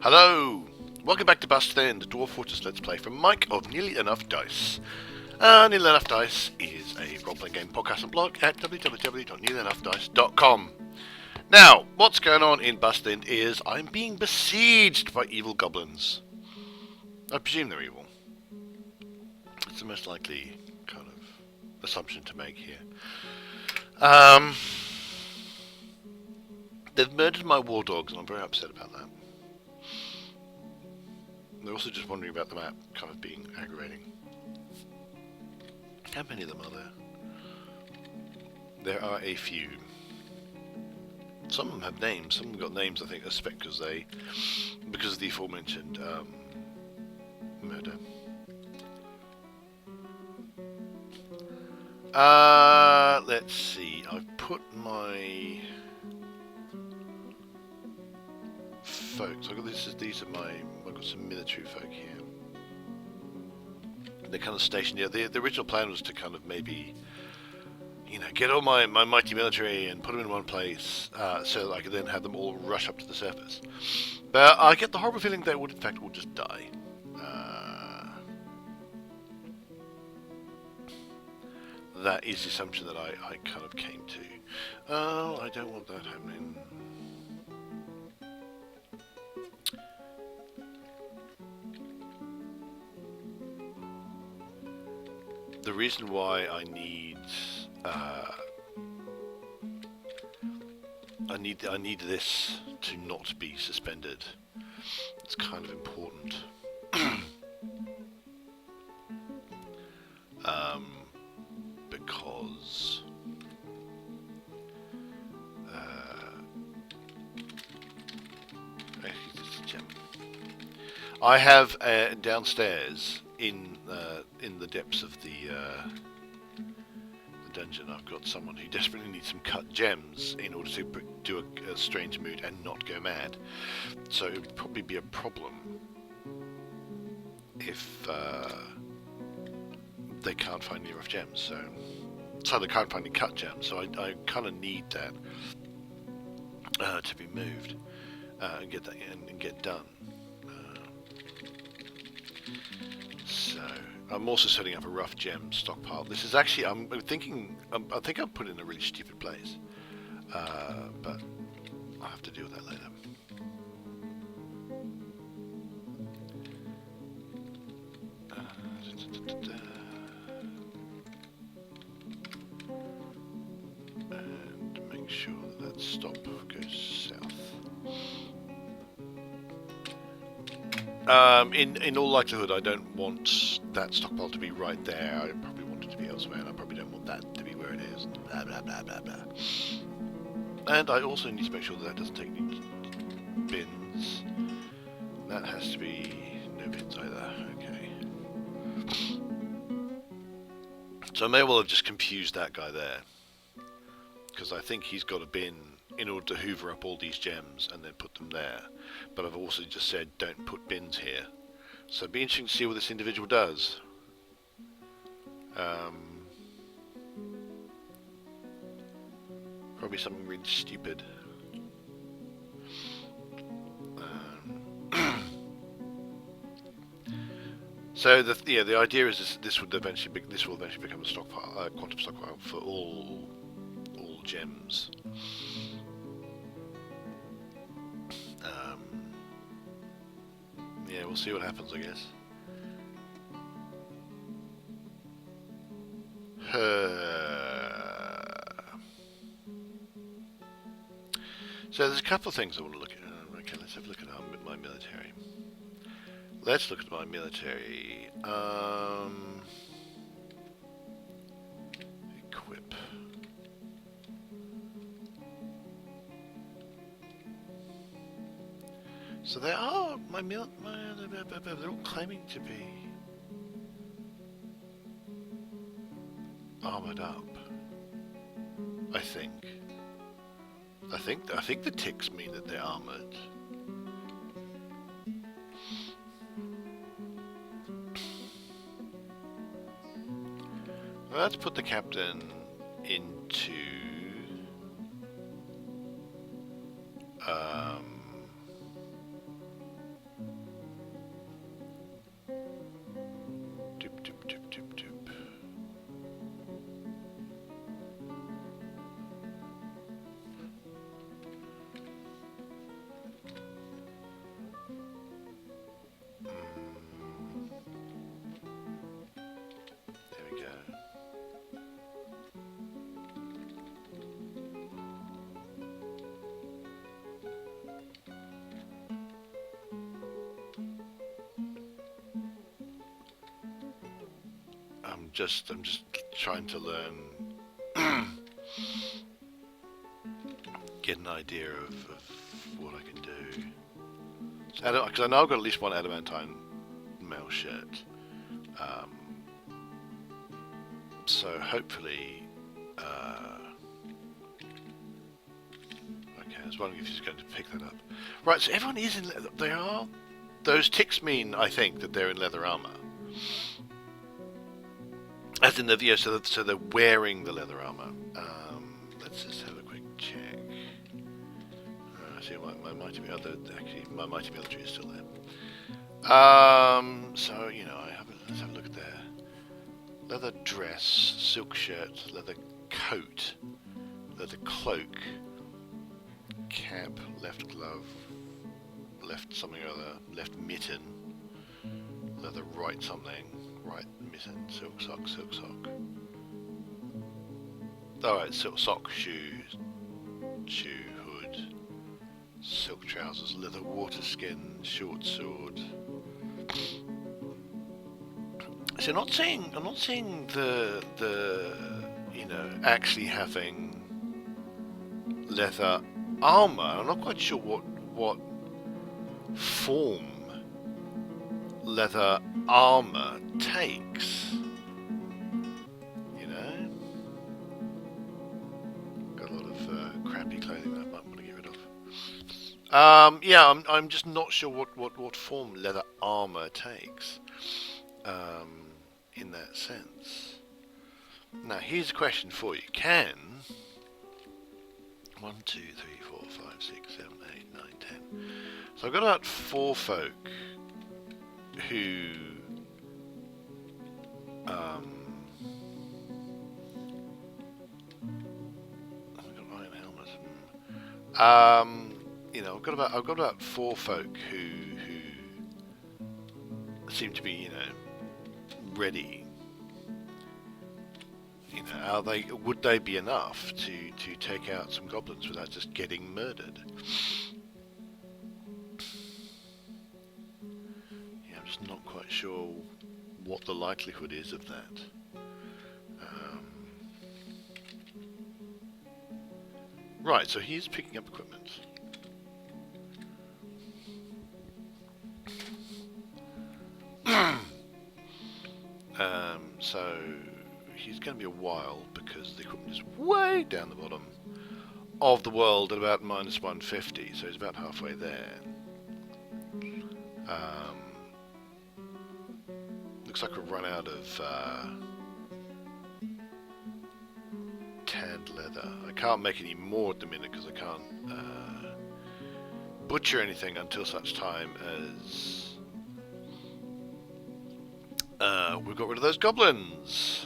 Hello! Welcome back to Bustthinned, the Dwarf Fortress Let's Play from Mike of Nearly Enough Dice. Nearly Enough Dice is a role-playing game podcast and blog at www.nearlyenoughdice.com. Now, what's going on in Bustthinned is I'm being besieged by evil goblins. I presume they're evil. It's the most likely kind of assumption to make here. They've murdered my war dogs and I'm very upset about that. They're also just wondering about the map kind of being aggravating. How many of them are there? There are a few. Some of them have names. Some of them got names, I think, I suspect because of the aforementioned murder. Let's see. I've put my folks. I've got these are my. I've got some military folk here. They're kind of stationed here. The original plan was to kind of maybe, get all my mighty military and put them in one place, so that I could then have them all rush up to the surface. But I get the horrible feeling they would, in fact, all just die. That is the assumption that I kind of came to. Oh, I don't want that happening. The reason why I need this to not be suspended. It's kind of important. Because I have downstairs in the depths of the dungeon, I've got someone who desperately needs some cut gems in order to do a strange mood and not go mad. So it would probably be a problem if they can't find any rough gems. So they can't find any cut gems. So I kind of need that to be moved and get that and get done. So I'm also setting up a rough gem stockpile. This is actually, I think I've put it in a really stupid place, but I'll have to deal with that later. And make sure that stop goes south. In all likelihood, I don't want that stockpile to be right there. I probably want it to be elsewhere, and I probably don't want that to be where it is. Blah blah blah blah blah. And I also need to make sure that doesn't take any bins. That has to be no bins either. Okay. So I may well have just confused that guy there, because I think he's got a bin in order to hoover up all these gems and then put them there. But I've also just said don't put bins here. So it'd be interesting to see what this individual does. Probably something really stupid. So the idea is this will eventually become a stockpile, quantum stockpile for all gems. Yeah, we'll see what happens, I guess. So there's a couple of things I want to look at. Okay, let's have a look at my military. Let's look at my military. Equip. So they are they're all claiming to be armored up. I think the ticks mean that they're armored. Let's put the captain into I'm just trying to learn, get an idea of what I can do. Because I know I've got at least one adamantine mail shirt. So hopefully, okay, I was wondering if he's going to pick that up. Right, so everyone is in. They are. Those ticks mean, I think, that they're in leather armor. As in the video, so they're wearing the leather armor. Let's just have a quick check. See, my mighty military is still there. So you know, let's have a look at their leather dress, silk shirt, leather coat, leather cloak, cap, left glove, left something or other, left mitten, leather right something, right mitten, silk sock. Alright, silk sock, shoe, hood, silk trousers, leather water skin, short sword. So I'm not seeing the you know, actually having leather armor. I'm not quite sure what form leather armor takes. You know, got a lot of crappy clothing that I might want to get rid of. Yeah, I'm just not sure what form leather armor takes. In that sense. Now here's a question for you. Can 1, 2, 3, 4, 5, 6, 7, 8, 9, 10. So I've got about 4 folk who I've got iron helmet. You know, I've got about 4 folk who seem to be, you know, ready. You know, would they be enough to take out some goblins without just getting murdered? Yeah, I'm just not quite sure what the likelihood is of that. Right, so he's picking up equipment. So he's going to be a while because the equipment is way down the bottom of the world at about minus 150, so he's about halfway there. Looks like we've run out of tanned leather. I can't make any more at the minute because I can't butcher anything until such time as we got rid of those goblins,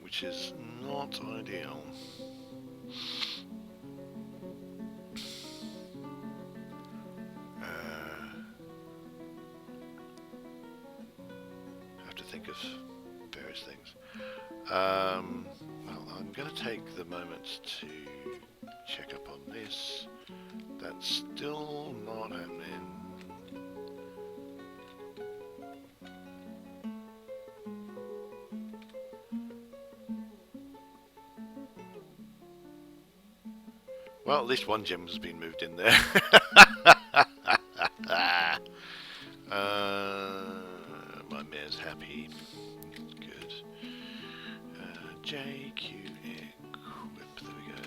which is not ideal. Have to think of various things. Well, I'm going to take the moment to check up on this. That's still not happening. Well, at least one gem has been moved in there. My mayor's happy. Good. JQ equip. There we go.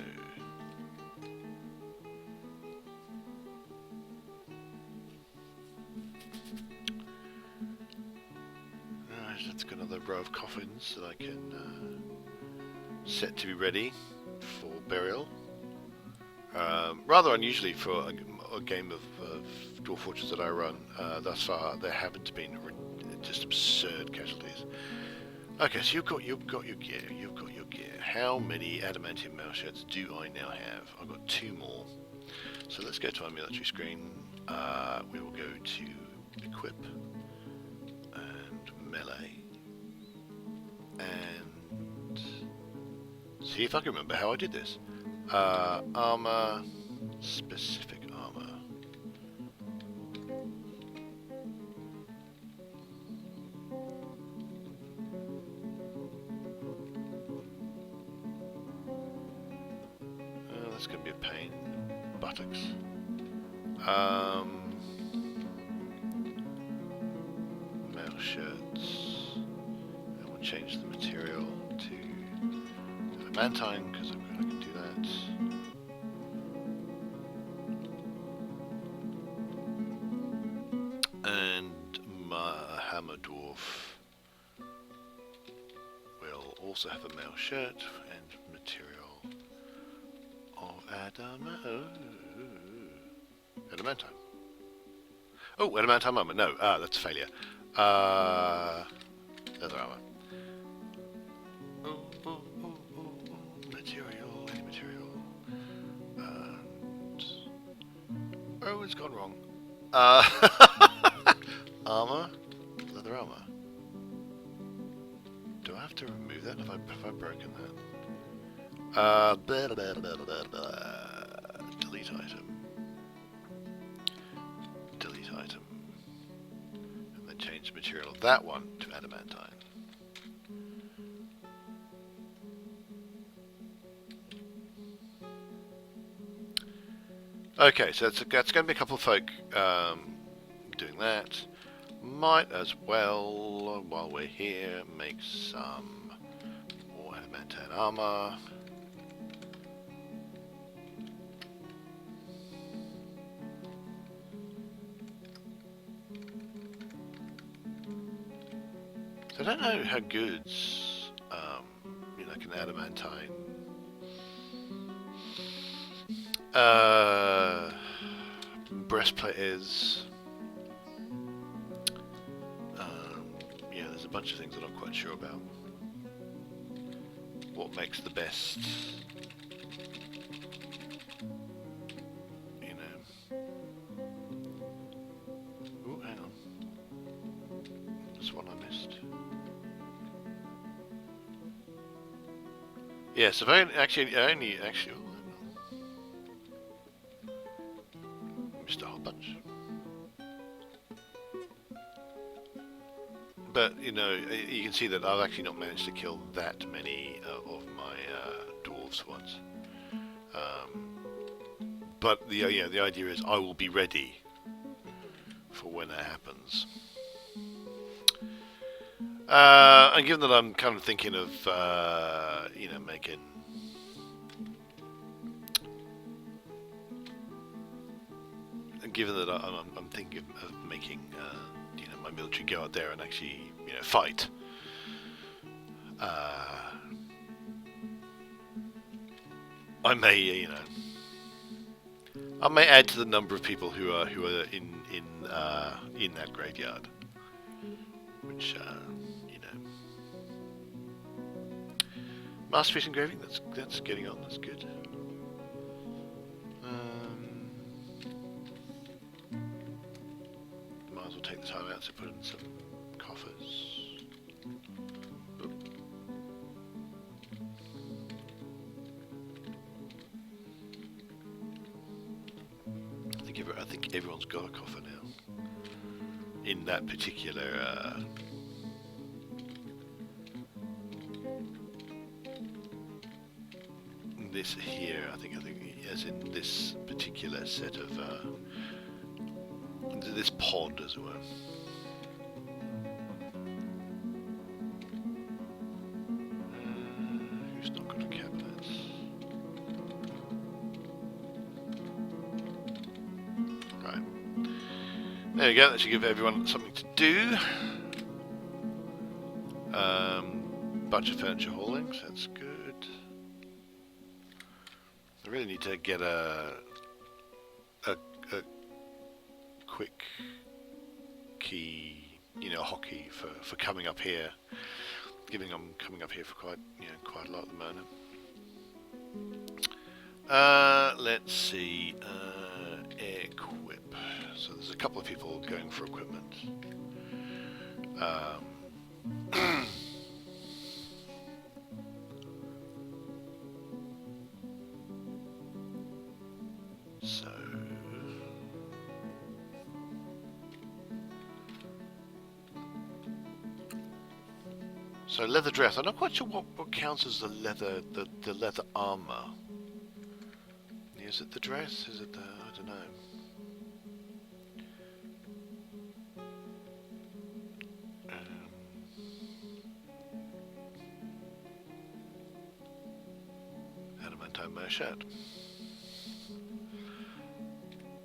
Right, let's get another row of coffins that I can set to be ready for burial. Rather unusually for a game of Dwarf Fortress that I run thus far, there haven't been just absurd casualties. Okay, so you've got your gear. How many adamantium mail shirts do I now have? I've got 2 more. So let's go to our military screen. We will go to equip and melee and see if I can remember how I did this. Armor, specific armor. give pain. Buttocks. Male shirts. And we'll change the material to adamantine because I can do that. And my hammer dwarf will also have a male shirt and material of adamantine. Oh, adamantine armor. No, that's a failure. Leather armor. Material, any material. And... oh, it's gone wrong. Armor, leather armor. Do I have to remove that? Have I broken that? Delete item. Delete item. And then change the material of that one to adamantine. Okay, so that's going to be a couple of folk doing that. Might as well, while we're here, make some more adamantine armor. So I don't know how good, like an adamantine breastplate is. Yeah, there's a bunch of things I'm not quite sure about. What makes the best, you know. Oh, hang on. There's one I missed. Yeah, so I only actually. Missed a whole bunch. But, you know, you can see that I've actually not managed to kill that many of my dwarves once. But the idea is I will be ready for when that happens. And given that I'm kind of thinking of, you know, making... and given that I'm thinking of making... you know, my military go out there and actually, you know, fight. I may, you know, I may add to the number of people who are in that graveyard, which you know, masterpiece engraving. That's getting on. That's good. Might as well take the time out to put in some coffers. Oop. I think everyone's got a coffer now. In that particular. This here, I think, as in this particular set of. This pod, as it were. Who's not got a cabinet? Right. There we go, that should give everyone something to do. Bunch of furniture haulings, that's good. I really need to get a quick key, you know, hockey for coming up here. Given I'm coming up here for quite a lot at the moment. Let's see, equip. So there's a couple of people going for equipment. So leather dress. I'm not quite sure what counts as the leather armor. Yeah, Is it the dress? Is it the... I don't know. Adamantine my shirt.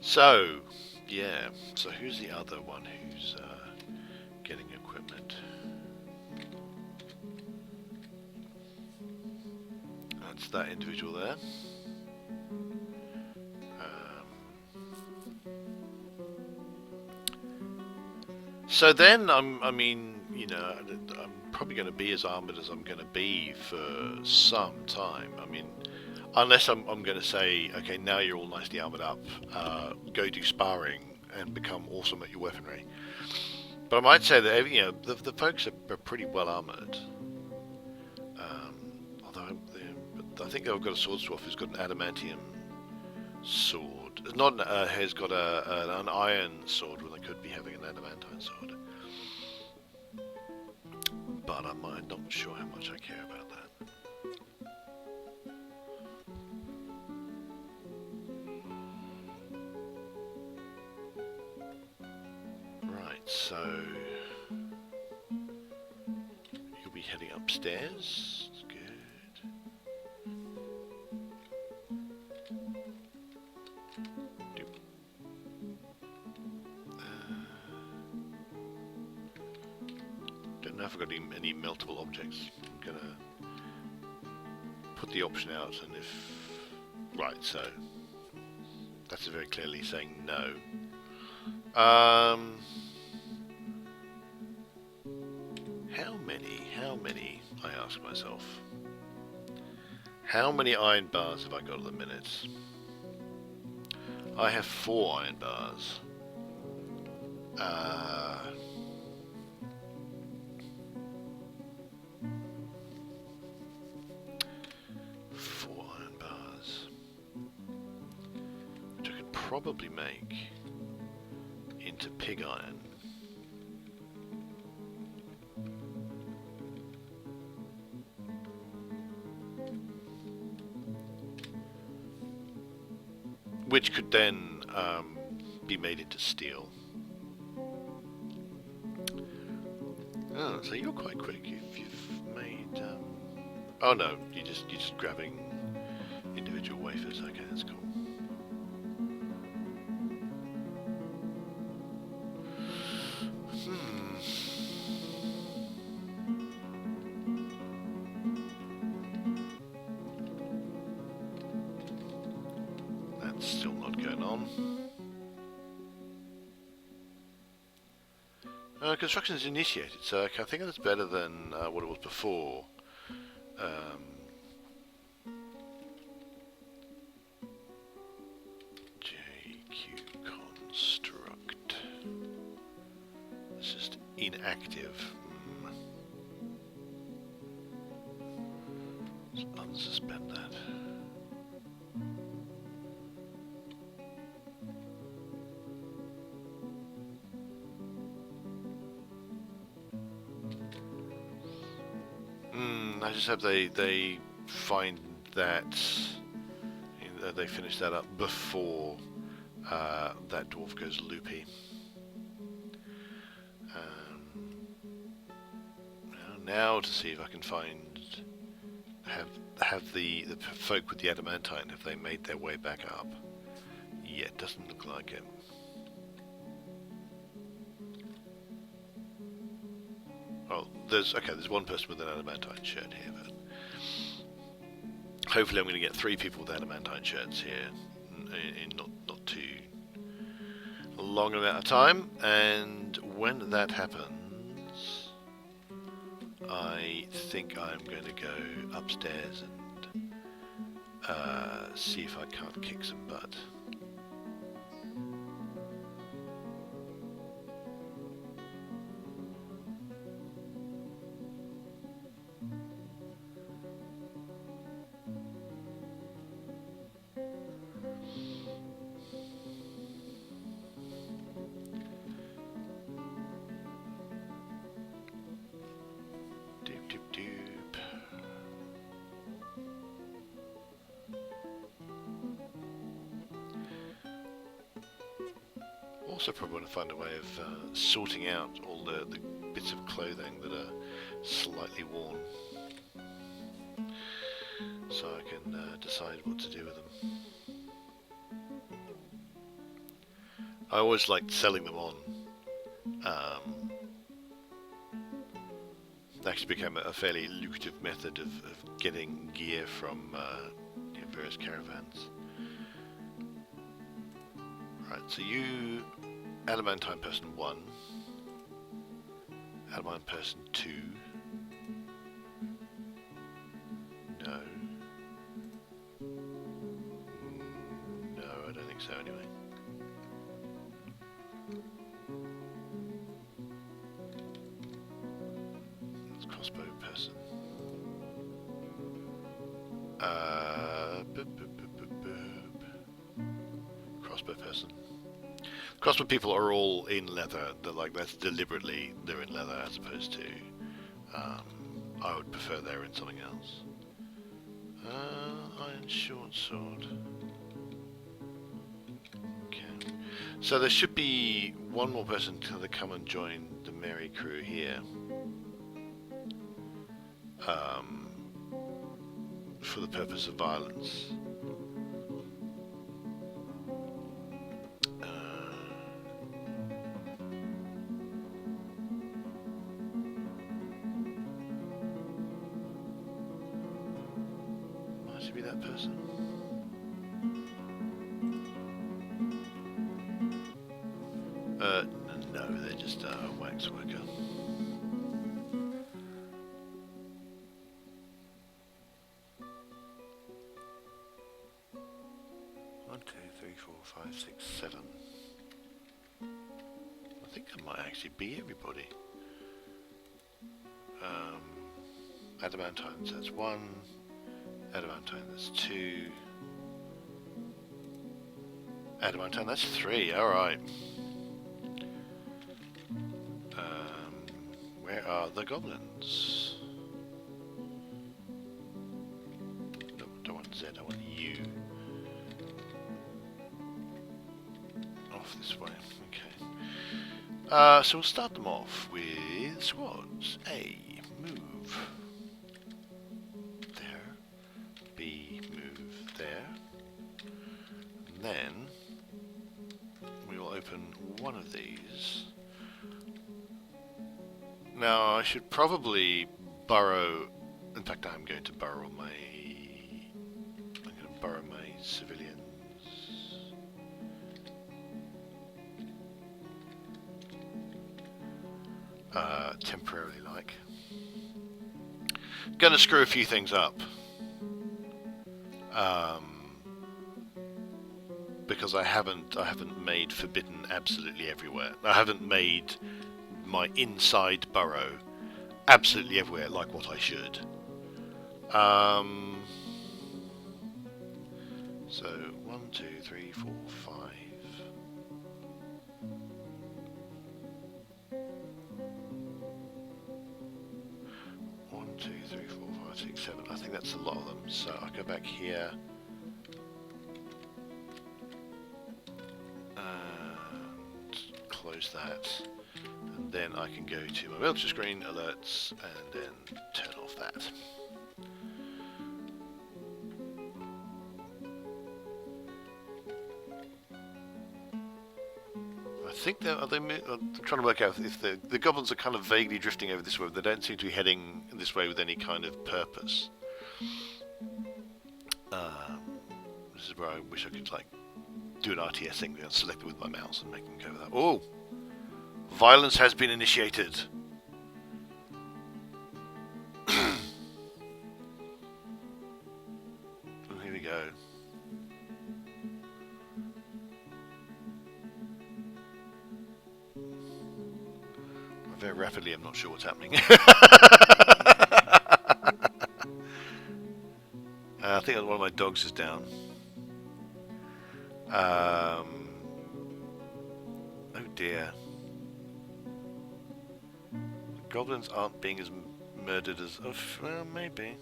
So, yeah. So who's the other one who's getting equipment? That's that individual there. So then, I mean, you know, I'm probably going to be as armoured as I'm going to be for some time. I mean, unless I'm going to say, okay, now you're all nicely armoured up, go do sparring and become awesome at your weaponry. But I might say that, you know, the folks are pretty well armoured. Although I think they've got a sword dwarf who's got an adamantium sword. Not has got an iron sword when they could be having an adamantine sword. But I'm not sure how much I care about that. Right, so you'll be heading upstairs. That's good. Don't know if I've got any meltable objects. I'm gonna put the option out, and if... Right, so that's very clearly saying no. How many, I ask myself. How many iron bars have I got at the minute? I have 4 iron bars. 4 iron bars. Which I could probably make into pig iron. Which could then be made into steel. Oh, so you're quite quick. You've made. Oh no, you're just grabbing individual wafers. Okay, that's cool. That's still not going on. Construction is initiated, so I think that's better than what it was before. JQ construct. It's just inactive. Let's unsuspend that. I just hope they find that, you know, they finish that up before that dwarf goes loopy. Now to see if I can have the folk with the adamantine, if they made their way back up. Yeah, it doesn't look like it. Well, there's one person with an adamantine shirt here, but hopefully I'm going to get 3 people with adamantine shirts here in not too long amount of time, and when that happens, I think I'm going to go upstairs and see if I can't kick some butt. also probably want to find a way of sorting out all the bits of clothing that are slightly worn, so I can decide what to do with them. I always liked selling them on. It actually became a fairly lucrative method of getting gear from various caravans. Right, so you, Adamantine person 1, Adamantine person 2, no. No, I don't think so anyway. It's crossbow person. Crossbow person. Crossbow people are all in leather. They're like, that's deliberately they're in leather as opposed to. I would prefer they're in something else. Iron short sword. Okay. So there should be one more person to come and join the merry crew here. For the purpose of violence. Might it be that person? No, they're just a wax worker. One, two, three, 4, 5, 6, 7. I think that might actually be everybody. Adamantines, that's 1. Adamantine, that's 2. Adamantine, that's 3. All right. Where are the goblins? No, I don't want Z, I want U. Off this way, okay. So we'll start them off with squads. A, move. There. B, move there. And then we will open one of these. Now I should probably burrow. In fact, I'm going to burrow my civilians. Temporarily, like. Gonna screw a few things up. Because I haven't made forbidden absolutely everywhere. I haven't made my inside burrow absolutely everywhere like what I should. So 1, 2, 3, 4, 5. 1, 2, 3, 4, 5, 6, 7. I think that's a lot of them. So I'll go back here. And close that. And then I can go to my military screen, alerts, and then turn off that. I think I'm trying to work out if the goblins are kind of vaguely drifting over this way. They don't seem to be heading this way with any kind of purpose. This is where I wish I could like do an RTS thing and select it with my mouse and make them go with that. Oh! Violence has been initiated. And here we go. Very rapidly, I'm not sure what's happening. I think one of my dogs is down. Oh dear. Goblins aren't being as murdered as... well, maybe.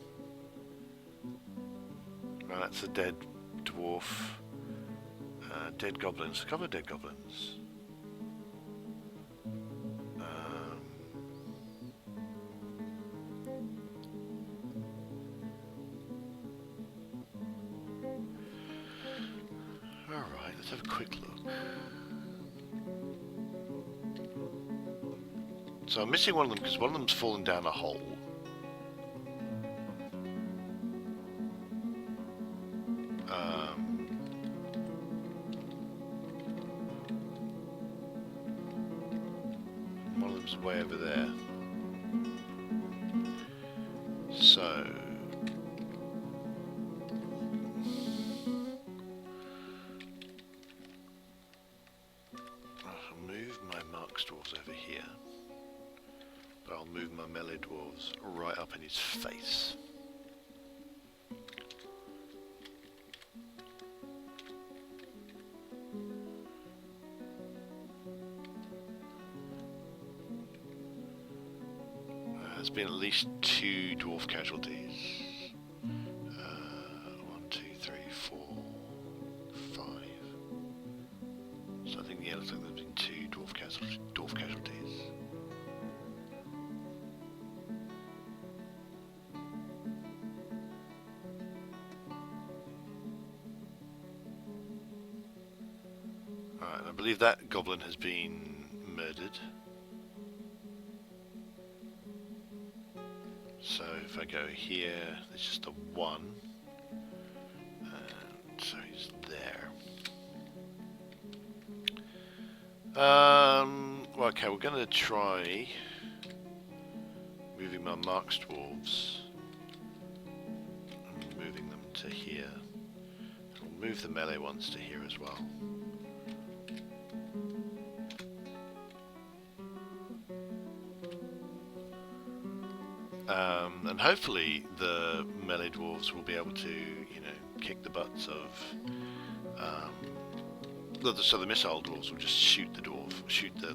Well, that's a dead dwarf. Dead goblins. A couple of dead goblins. Let's have a quick look. So I'm missing one of them because one of them's fallen down a hole. One of them's way over there. So I'll move my Marks dwarves over here, but I'll move my melee dwarves right up in his face. There's been at least 2 dwarf casualties. 1, 2, 3, 4, 5. So I think, yeah, looks like there's been 2 dwarf casualties. Alright, I believe that goblin has been murdered. So if I go here, there's just a 1, and so he's there. Well, okay, we're going to try moving my Marks dwarves and moving them to here. We'll move the melee ones to here as well. And hopefully the melee dwarves will be able to, you know, kick the butts of. So the missile dwarves will just shoot the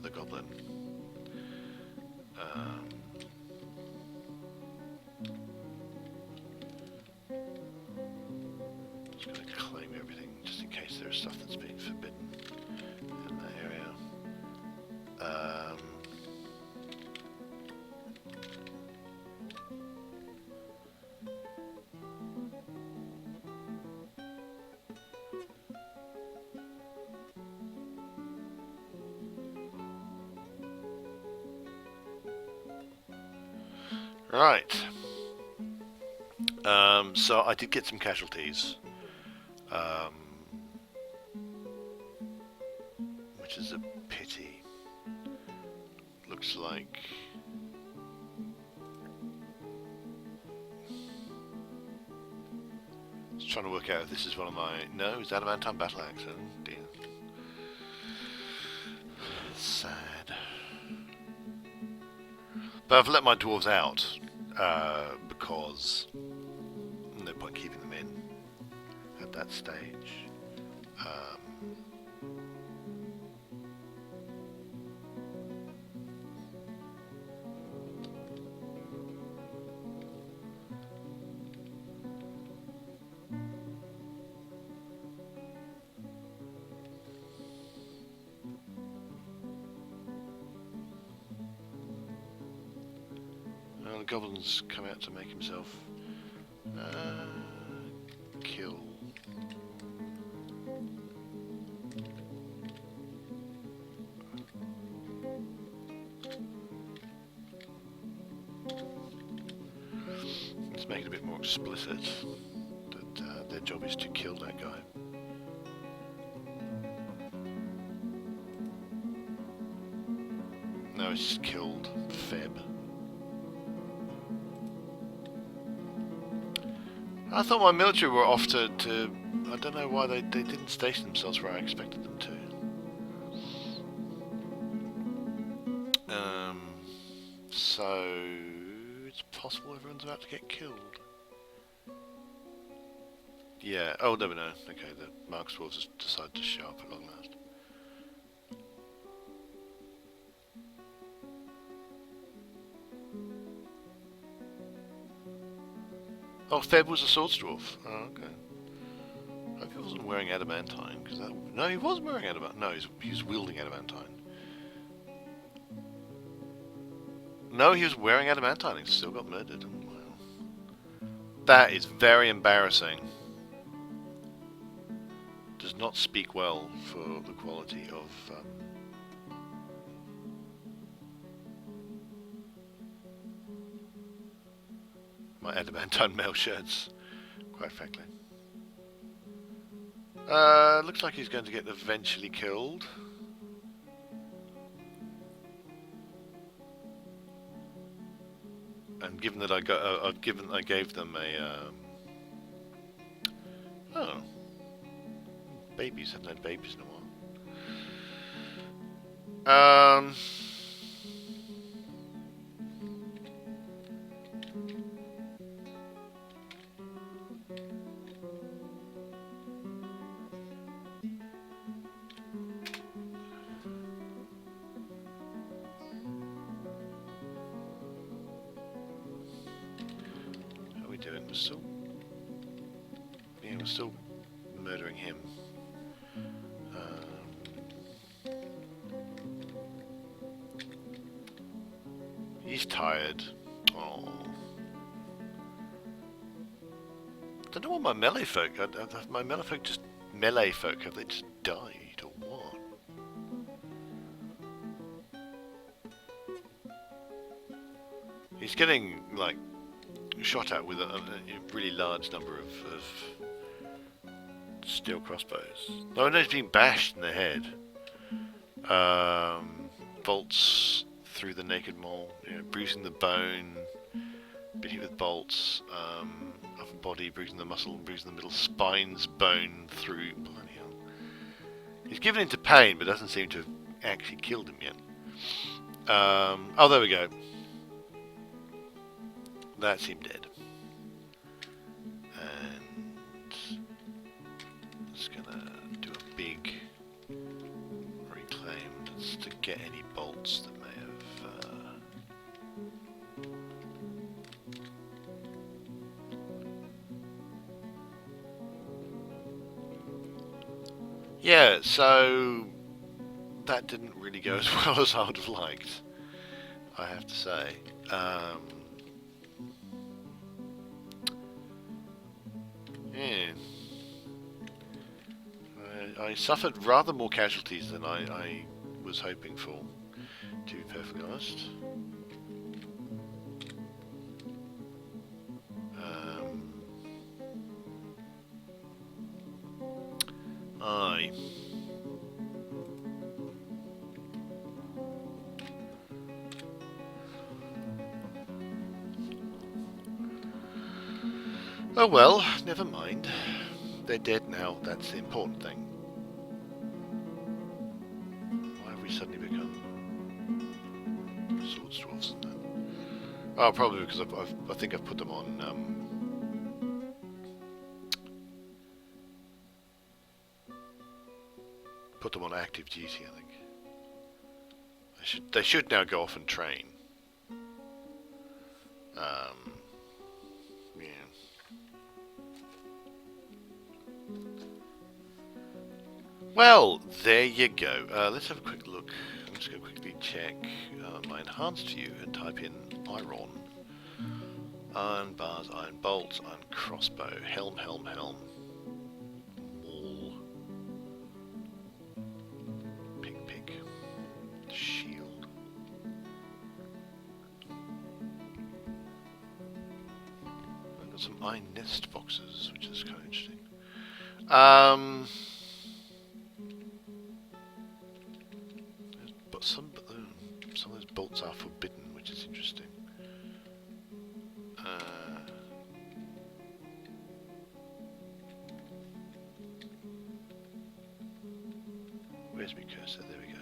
goblin. Just going to claim everything just in case there's stuff that's being forbidden in that area. Right. So I did get some casualties, which is a pity. Looks like just trying to work out if this is one of my. No, it's adamantine battle axe. Oh dear. Sad. But I've let my dwarves out because no point keeping them in at that stage. The goblin's come out to make himself kill. Let's make it a bit more explicit that their job is to kill that guy. No, it's just killed Feb. I thought my military were off to I don't know why they didn't station themselves where I expected them to. So it's possible everyone's about to get killed. Yeah, oh no, okay, the Marks dwarves has decided to show up at long last. Oh, Feb was a swords dwarf. Oh, okay. I hope he wasn't wearing adamantine, because that. No, he was wearing adamantine. No, he was wielding adamantine. No, he was wearing adamantine. He still got murdered. Oh, wow. That is very embarrassing. does not speak well for the quality of my adamantine mail shirts, quite frankly. Looks like he's going to get eventually killed. And given that I gave them a oh, babies, haven't had babies in a while. How are we doing? We're still murdering him. He's tired. Oh. I don't know what my melee folk. My melee folk just have they just died or what? He's getting like shot at with a really large number of steel crossbows. No, I know he's being bashed in the head. Bolts through the naked mole, bruising the bone, bit hit with bolts, upper body, bruising the muscle, bruising the middle spine's bone through. Bloody hell. He's given into pain, but doesn't seem to have actually killed him yet. Oh, there we go. That seemed dead. And just gonna do a big reclaim just to get any bolts that may have. Yeah, so that didn't really go as well as I would have liked, I have to say. Yeah. I suffered rather more casualties than I was hoping for, to be perfectly honest. Aye. Oh well, never mind. They're dead now, that's the important thing. Why have we suddenly become sword dwarfs? Oh, probably because I think I've put them on active duty, I think. They should now go off and train. Yeah. Well, there you go. Let's have a quick look. I'm just going to quickly check my enhanced view and type in iron. Iron bars, iron bolts, iron crossbow, helm, helm, helm. Maul. Pig, pig. Shield. I've got some iron nest boxes, which is kind of interesting. But some of those bolts are forbidden, which is interesting. Where's my cursor? There we go.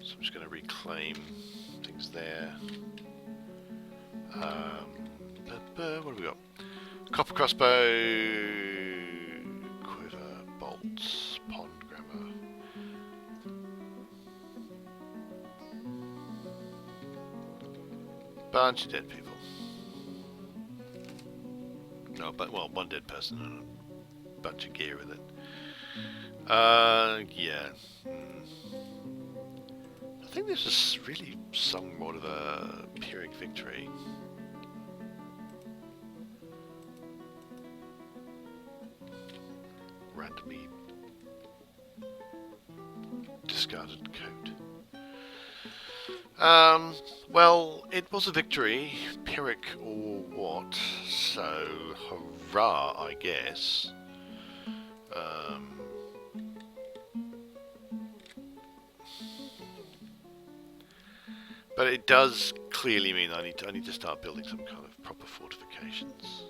So I'm just going to reclaim things there. What have we got? Copper crossbow, quiver, bolts, pond grabber. Bunch of dead people. No, but well, one dead person and a bunch of gear with it. Yeah. I think this is really somewhat of a Pyrrhic victory. randomly discarded coat. Well, it was a victory, Pyrrhic or what, so hurrah, I guess. But it does clearly mean I need to start building some kind of proper fortifications.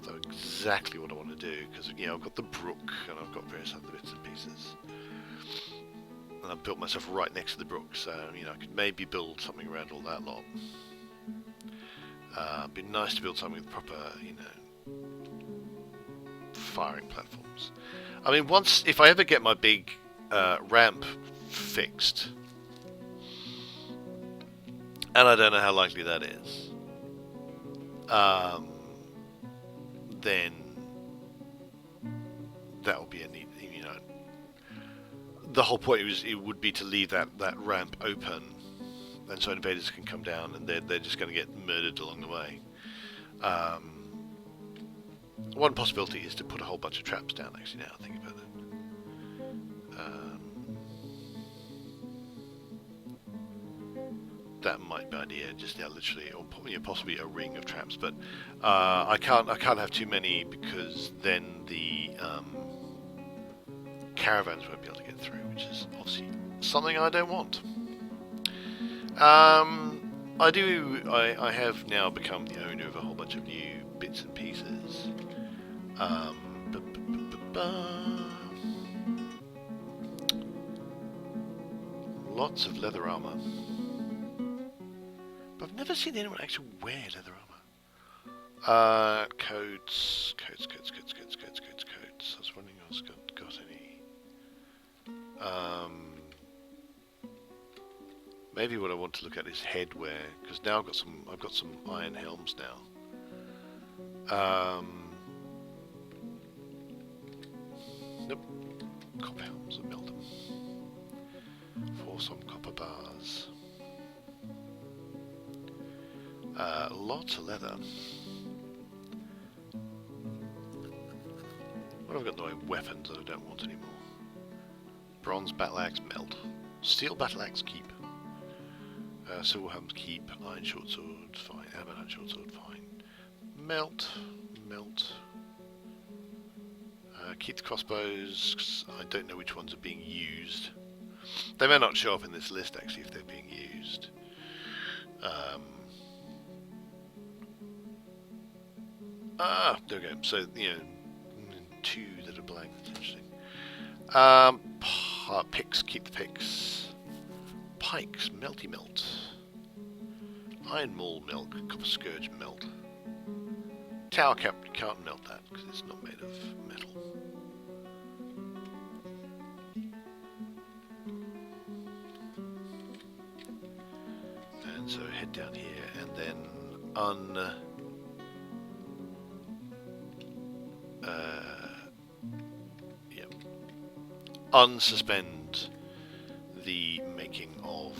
Although exactly what I want to do, because I've got the brook and I've got various other bits and pieces, and I've built myself right next to the brook, so I could maybe build something around all that lot. It'd be nice to build something with proper, firing platforms. I mean, if I ever get my big ramp fixed, and I don't know how likely that is, then that would be a neat, the whole point would be to leave that ramp open, and so invaders can come down, and they're just going to get murdered along the way. One possibility is to put a whole bunch of traps down, actually, now I think about it. That might be an idea, just literally, or possibly a ring of traps, but I can't have too many, because then the caravans won't be able to get through, which is obviously something I don't want. I have now become the owner of a whole bunch of new bits and pieces. Lots of leather armor. But I've never seen anyone actually wear leather armor. Coats. I was wondering if I got any. Maybe what I want to look at is headwear, because now I've got some iron helms now. Nope. Copper helms, and melt them for some copper bars. Lots of leather. What have I got in the way of weapons that I don't want anymore? Bronze battle axe, melt. Steel battle axe, keep. Silver helms, keep. Iron short sword, fine. Iron short sword, fine. Melt. Keep the crossbows. I don't know which ones are being used. They may not show up in this list, actually, if they're being used. There we go. So, two that are blank. That's interesting. Picks, keep the picks. Pikes, melty melt. Iron maul, milk. Copper scourge, melt. Tower cap, can't melt that because it's not made of metal. And so head down here and then unsuspend the making of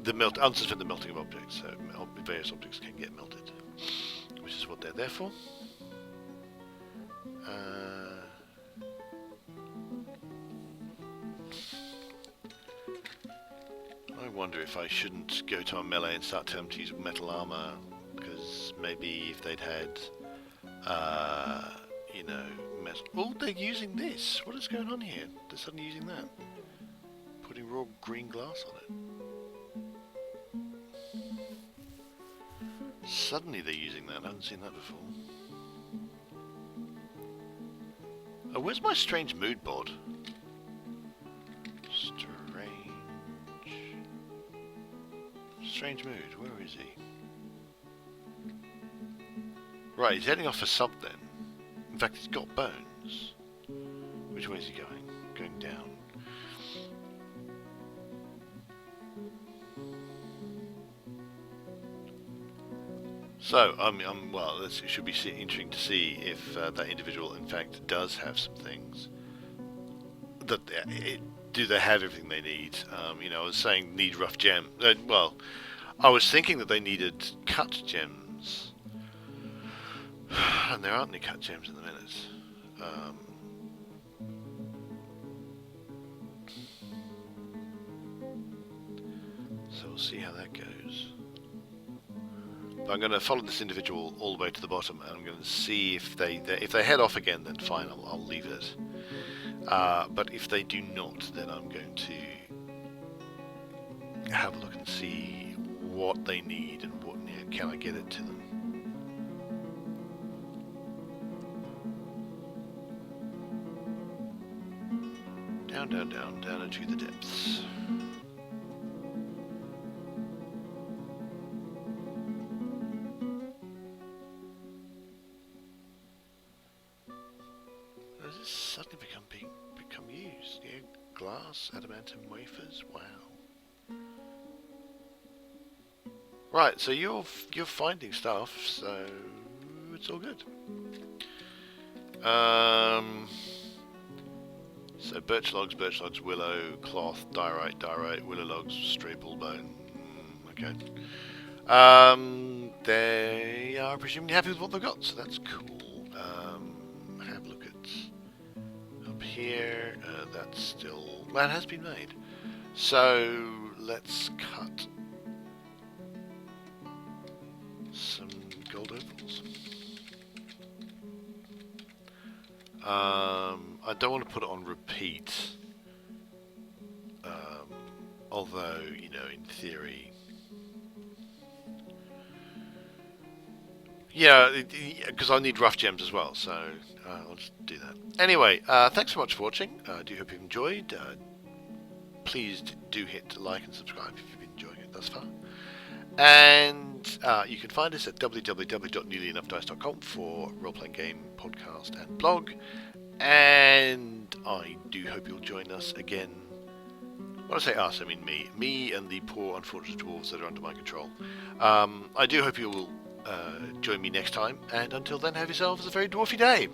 unsuspend the melting of objects, so various objects can get melted, which is what they're there for. I wonder if I shouldn't go to a melee and start telling them to use metal armor, because maybe if they'd had metal. Oh, they're using this. What is going on here? They're suddenly using that. Putting raw green glass on it. Suddenly they're using that. I haven't seen that before. Oh, where's my strange mood board? Strange mood. Where is he? Right, he's heading off for something. In fact, he's got bones. Which way is he going? Going down. So, well, it should be interesting to see if that individual, in fact, does have some things. Do they have everything they need? I was saying need rough gem. Well, I was thinking that they needed cut gems. And there aren't any cut gems in the minute. So we'll see how that goes. But I'm going to follow this individual all the way to the bottom, and I'm going to see if they head off again. Then fine, I'll leave it. But if they do not, then I'm going to have a look and see what they need and what can I get it to them. Down, down, down, down into the depths. Does this suddenly become used? Yeah, glass, adamantium wafers. Wow. Right, so you're finding stuff, so it's all good. So birch logs, willow, cloth, diorite, willow logs, stray bullbone. Okay. They are presumably happy with what they've got, so that's cool. Have a look at up here. That's still that has been made. So let's cut some gold opals. I don't want to put it on repeat, although, you know, in theory, yeah, because I need rough gems as well, so I'll just do that. Anyway, thanks so much for watching. I do hope you've enjoyed. Please do hit like and subscribe if you've been enjoying it thus far. And you can find us at www.newlyenoughdice.com for role-playing game, podcast and blog. And I do hope you'll join us again. When I say us, I mean me. Me and the poor unfortunate dwarves that are under my control. I do hope you will join me next time. And until then, have yourselves a very dwarfy day.